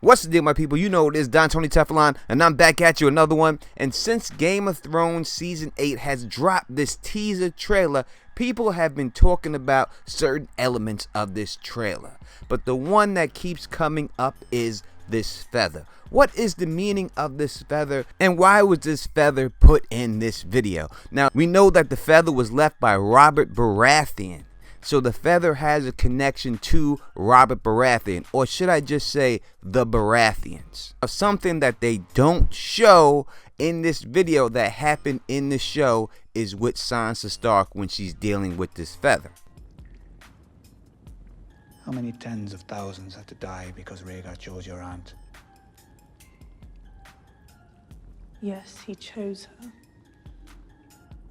What's the deal, my people? You know it is Don Tony Teflon, and I'm back at you another one. And since Game of Thrones Season 8 has dropped this teaser trailer, people have been talking about certain elements of this trailer. But the one that keeps coming up is this feather. What is the meaning of this feather, and why was this feather put in this video? Now, we know that the feather was left by Robert Baratheon. So the feather has a connection to Robert Baratheon, or should I just say the Baratheons. Something that they don't show in this video that happened in the show is with Sansa Stark when she's dealing with this feather. How many tens of thousands had to die because Rhaegar chose your aunt? Yes, he chose her.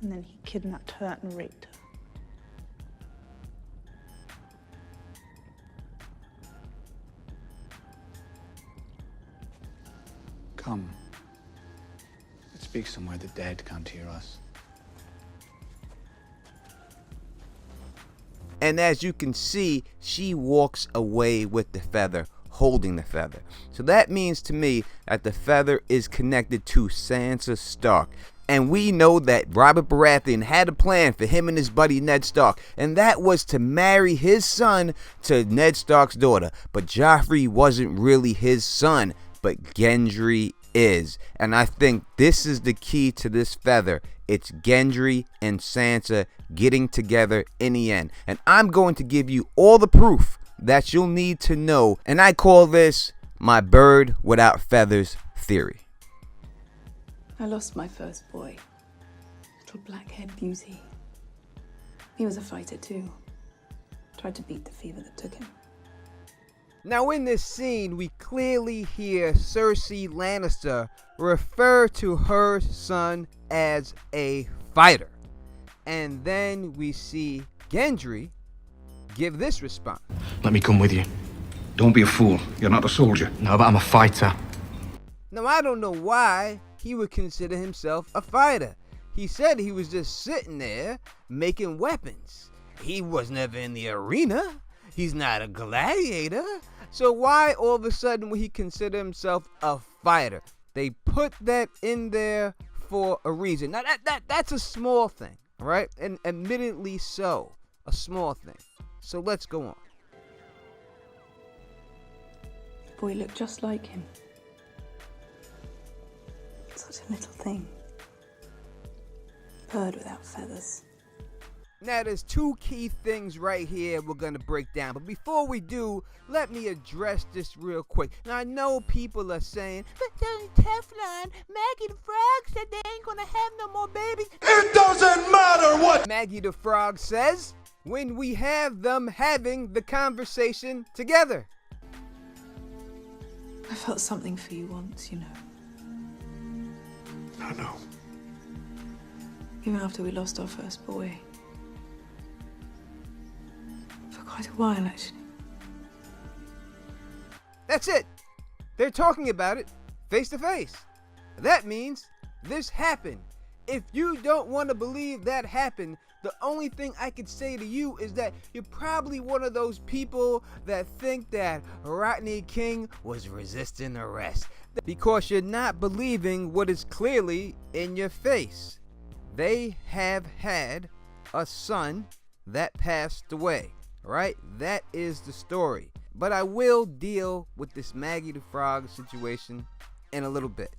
And then he kidnapped her and raped her. Come. Let's speak somewhere the dead can't hear us. And as you can see, she walks away with the feather, holding the feather. So that means to me that the feather is connected to Sansa Stark. And we know that Robert Baratheon had a plan for him and his buddy Ned Stark, and that was to marry his son to Ned Stark's daughter. But Joffrey wasn't really his son, but Gendry is. And I think this is the key to this feather. It's Gendry and Sansa getting together in the end. And I'm going to give you all the proof that you'll need to know. And I call this my bird without feathers theory. I lost my first boy, little black-haired beauty. He was a fighter too. Tried to beat the fever that took him. Now in this scene, we clearly hear Cersei Lannister refer to her son as a fighter. And then we see Gendry give this response. Let me come with you. Don't be a fool. You're not a soldier. No, but I'm a fighter. Now I don't know why he would consider himself a fighter. He said he was just sitting there making weapons. He was never in the arena. He's not a gladiator. So why all of a sudden would he consider himself a fighter? They put that in there for a reason. Now that's a small thing, right? And admittedly so, a small thing. So let's go on. The boy looked just like him. Such a little thing. Bird without feathers. Now there's two key things right here we're going to break down. But before we do, let me address this real quick. Now I know people are saying, but Teflon, Maggie the Frog said they ain't going to have no more babies. It doesn't matter what Maggie the Frog says when we have them having the conversation together. I felt something for you once, you know. I know. Even after we lost our first boy. For quite a while, actually. That's it. They're talking about it face to face. That means this happened. If you don't want to believe that happened, the only thing I could say to you is that you're probably one of those people that think that Rodney King was resisting arrest because you're not believing what is clearly in your face. They have had a son that passed away, right? That is the story. But I will deal with this Maggie the Frog situation in a little bit.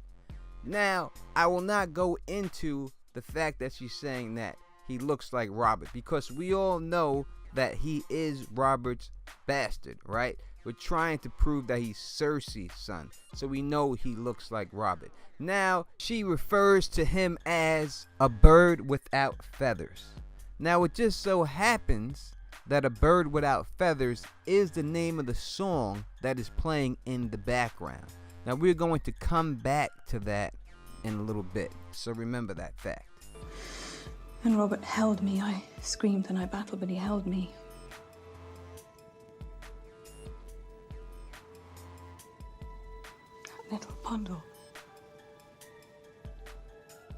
Now, I will not go into the fact that she's saying that he looks like Robert, because we all know that he is Robert's bastard, right? We're trying to prove that he's Cersei's son, so we know he looks like Robert. Now, she refers to him as a bird without feathers. Now, it just so happens that A Bird Without Feathers is the name of the song that is playing in the background. Now, we're going to come back to that in a little bit, so remember that fact. And Robert held me. I screamed and I battled, but he held me. That little bundle.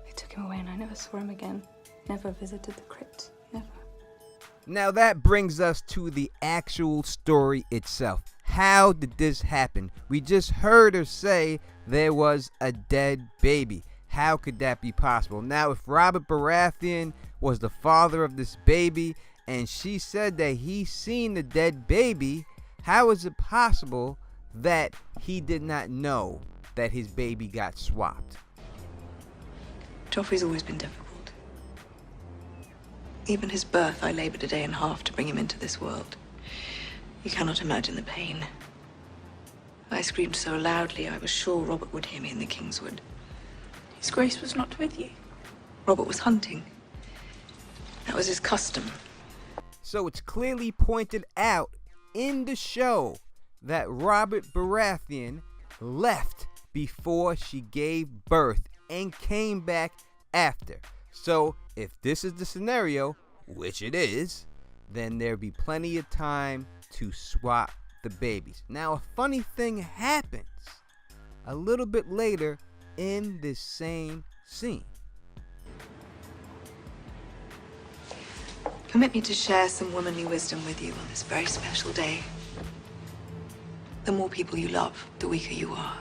They took him away and I never saw him again. Never visited the crypt. Never. Now that brings us to the actual story itself. how did this happen? We just heard her say there was a dead baby. How could that be possible? Now, if Robert Baratheon was the father of this baby and she said that he seen the dead baby, how is it possible that he did not know that his baby got swapped? Joffrey's always been difficult. Even his birth, I labored a day and a half to bring him into this world. You cannot imagine the pain. I screamed so loudly, I was sure Robert would hear me in the Kingswood. His Grace was not with you. Robert was hunting. That was his custom. So it's clearly pointed out in the show that Robert Baratheon left before she gave birth and came back after. So if this is the scenario, which it is, then there'll be plenty of time to swap the babies. Now, a funny thing happens a little bit later in this same scene. Permit me to share some womanly wisdom with you on this very special day. The more people you love, the weaker you are.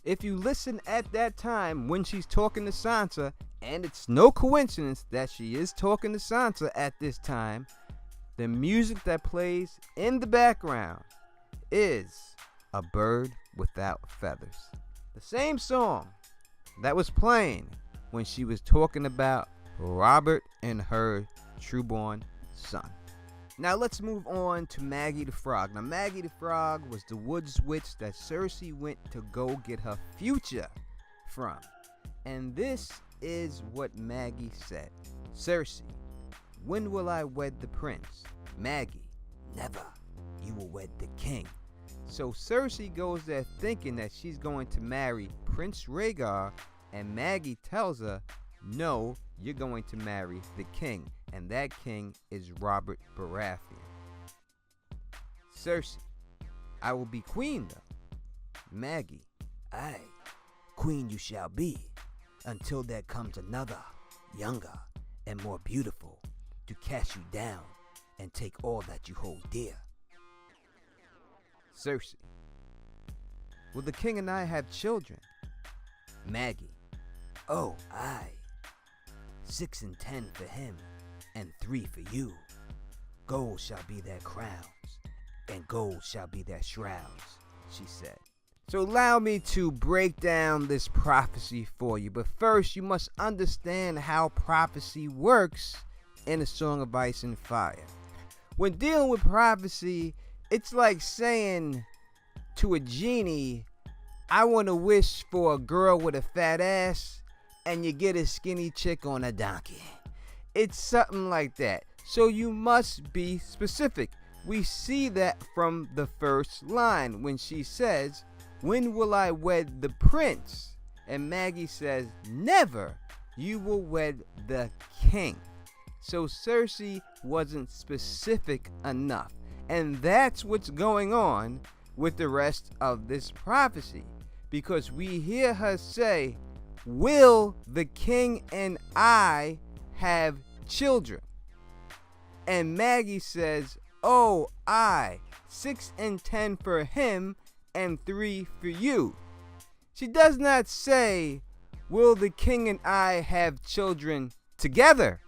If you listen at that time when she's talking to Sansa, and it's no coincidence that she is talking to Sansa at this time, the music that plays in the background is A Bird Without Feathers. The same song that was playing when she was talking about Robert and her trueborn son. Now let's move on to Maggie the Frog. Now Maggie the Frog was the woods witch that Cersei went to go get her future from. And this is what Maggie said. Cersei, when will I wed the prince? Maggie, never. You will wed the king. So Cersei goes there thinking that she's going to marry Prince Rhaegar, and Maggie tells her, no, you're going to marry the king, and that king is Robert Baratheon. Cersei, I will be queen though. Maggie, aye, queen you shall be, until there comes another, younger and more beautiful, to cast you down and take all that you hold dear. Cersei, will the king and I have children? Maggie, oh, aye. 6 and 10 for him, and 3 for you. Gold shall be their crowns, and gold shall be their shrouds, she said. So allow me to break down this prophecy for you, but first you must understand how prophecy works in A Song of Ice and Fire. When dealing with prophecy, it's like saying to a genie, I want to wish for a girl with a fat ass, and you get a skinny chick on a donkey. It's something like that. So you must be specific. We see that from the first line when she says, when will I wed the prince? And Maggie says, never. You will wed the king. So Cersei wasn't specific enough. And that's what's going on with the rest of this prophecy. Because we hear her say, will the king and I have children? And Maggie says, oh, 6 and 10 for him and 3 for you. She does not say, will the king and I have children together?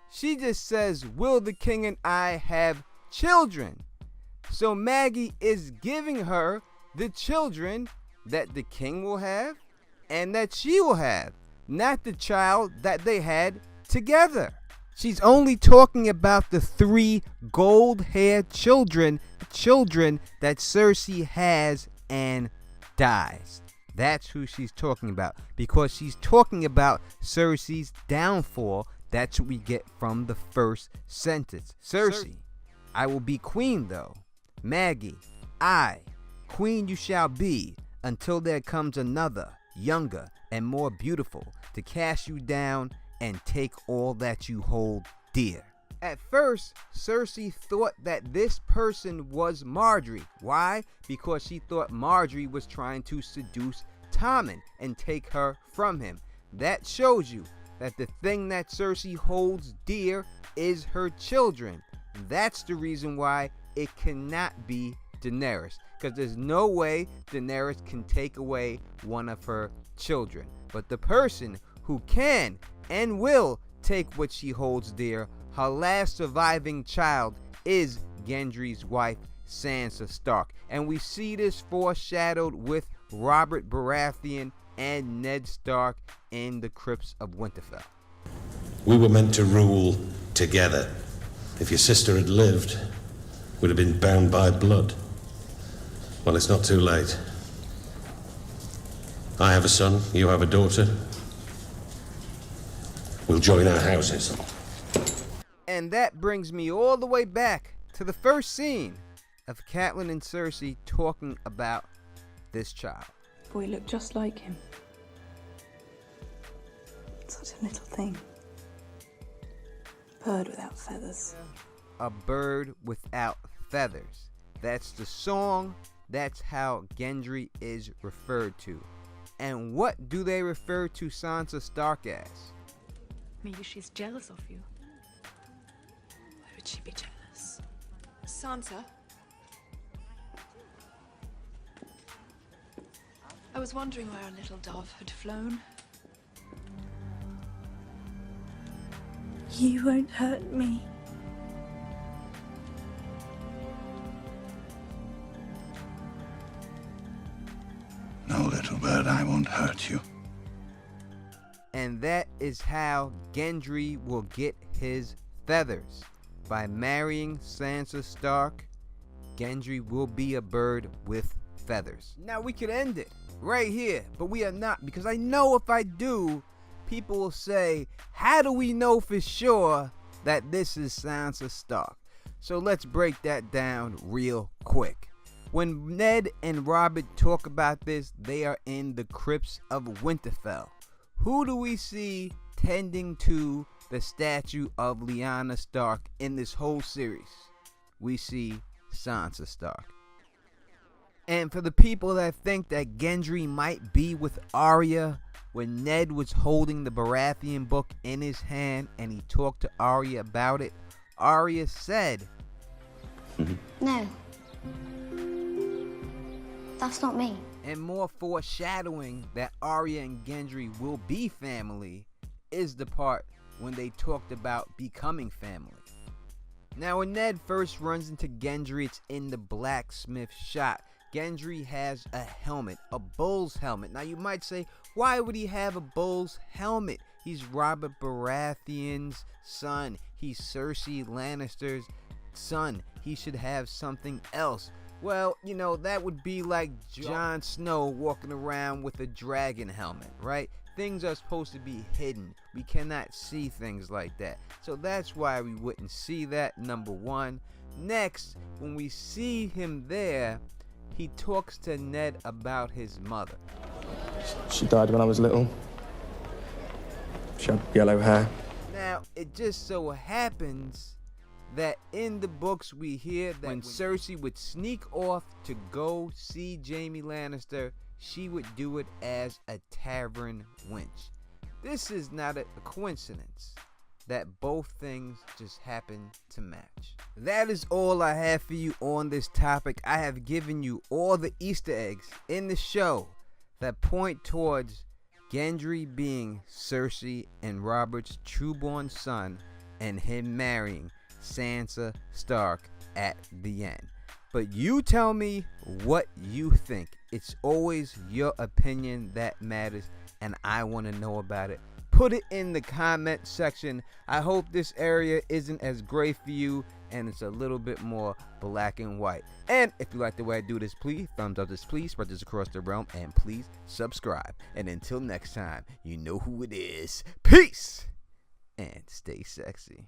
She just says, will the king and I have children? So Maggie is giving her the children that the king will have and that she will have, not the child that they had together. She's only talking about the 3 gold-haired children that Cersei has and dies. That's who she's talking about, because she's talking about Cersei's downfall. That's what we get from the first sentence. Cersei, I will be queen though. Maggie, queen you shall be, until there comes another, younger and more beautiful, to cast you down and take all that you hold dear. At first, Cersei thought that this person was Margaery. Why? Because she thought Margaery was trying to seduce Tommen and take her from him. That shows you that the thing that Cersei holds dear is her children. That's the reason why it cannot be Daenerys, because there's no way Daenerys can take away one of her children. But the person who can and will take what she holds dear, her last surviving child, is Gendry's wife, Sansa Stark. And we see this foreshadowed with Robert Baratheon and Ned Stark in the Crypts of Winterfell. We were meant to rule together. If your sister had lived, we'd have been bound by blood. Well, it's not too late. I have a son, you have a daughter. We'll join our houses. And that brings me all the way back to the first scene of Catelyn and Cersei talking about this child. Boy looked just like him. Such a little thing. Bird without feathers. A bird without feathers. That's the song. That's how Gendry is referred to. And what do they refer to Sansa Stark as? Maybe she's jealous of you. Why would she be jealous? Sansa? I was wondering where our little dove had flown. You won't hurt me. No, little bird, I won't hurt you. And that is how Gendry will get his feathers. By marrying Sansa Stark, Gendry will be a bird with feathers. Now we could end it right here, but we are not, because I know if I do, people will say, how do we know for sure that this is Sansa Stark? So let's break that down real quick. When Ned and Robert talk about this, they are in the Crypts of Winterfell. Who do we see tending to the statue of Lyanna Stark in this whole series? We see Sansa Stark. And for the people that think that Gendry might be with Arya, when Ned was holding the Baratheon book in his hand and he talked to Arya about it, Arya said, No. That's not me. and more foreshadowing that Arya and Gendry will be family is the part when they talked about becoming family. Now when Ned first runs into Gendry, it's in the blacksmith shop. Gendry has a helmet, a bull's helmet. Now you might say, why would he have a bull's helmet? He's Robert Baratheon's son. He's Cersei Lannister's son. He should have something else. Well, you know, that would be like Jon Snow walking around with a dragon helmet, right? Things are supposed to be hidden. We cannot see things like that. So that's why we wouldn't see that, number one. Next, when we see him there, he talks to Ned about his mother. She died when I was little. She had yellow hair. Now, it just so happens that in the books we hear that when Cersei would sneak off to go see Jaime Lannister, she would do it as a tavern wench. This is not a coincidence that both things just happen to match. That is all I have for you on this topic. I have given you all the Easter eggs in the show that point towards Gendry being Cersei and Robert's trueborn son and him marrying Sansa Stark at the end. But you tell me what you think. It's always your opinion that matters, and I want to know about it. Put it in the comment section. I hope this area isn't as gray for you and it's a little bit more black and white. And if you like the way I do this, please thumbs up this, please spread this across the realm, and please subscribe. And until next time, you know who it is. Peace and stay sexy.